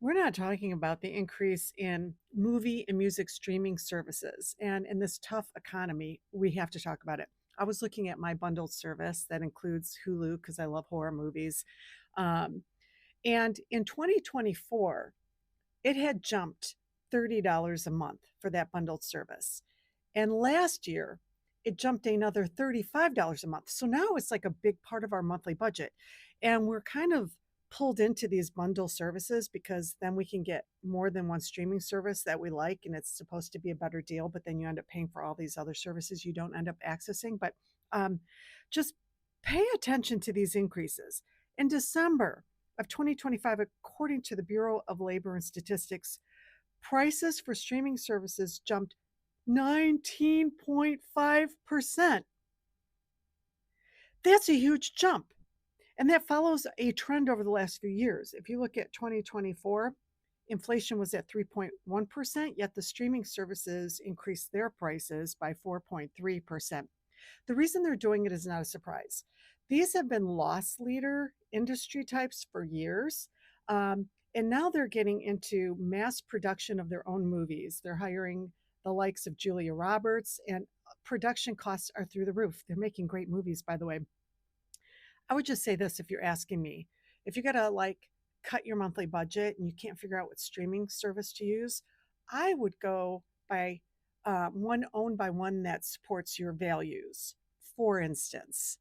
We're not talking about the increase in movie and music streaming services. And in this tough economy, we have to talk about it. I was looking at my bundled service that includes Hulu because I love horror movies. Um, and in 2024, it had jumped $30 a month for that bundled service. And last year, it jumped another $35 a month. So now it's like a big part of our monthly budget. And we're kind of pulled into these bundle services because then we can get more than one streaming service that we like and it's supposed to be a better deal, but then you end up paying for all these other services you don't end up accessing. But um, just pay attention to these increases. In December of 2025, according to the Bureau of Labor and Statistics, prices for streaming services jumped 19.5%. That's a huge jump. And that follows a trend over the last few years. If you look at 2024, inflation was at 3.1%, yet the streaming services increased their prices by 4.3%. The reason they're doing it is not a surprise. These have been loss leader industry types for years. And now they're getting into mass production of their own movies. They're hiring the likes of Julia Roberts, and production costs are through the roof. They're making great movies, by the way. I would just say this if you're asking me, if you got to like cut your monthly budget and you can't figure out what streaming service to use, I would go by one owned by one that supports your values. For instance,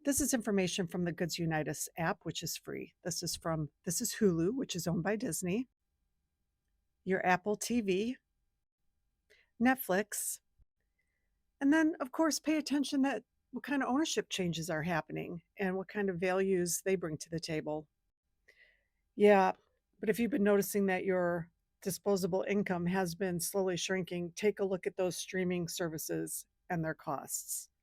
this is information from the Goods Unitas app, which is free. This is Hulu, which is owned by Disney, your Apple TV, Netflix, and then of course pay attention that what kind of ownership changes are happening and what kind of values they bring to the table. Yeah, but if you've been noticing that your disposable income has been slowly shrinking, take a look at those streaming services and their costs.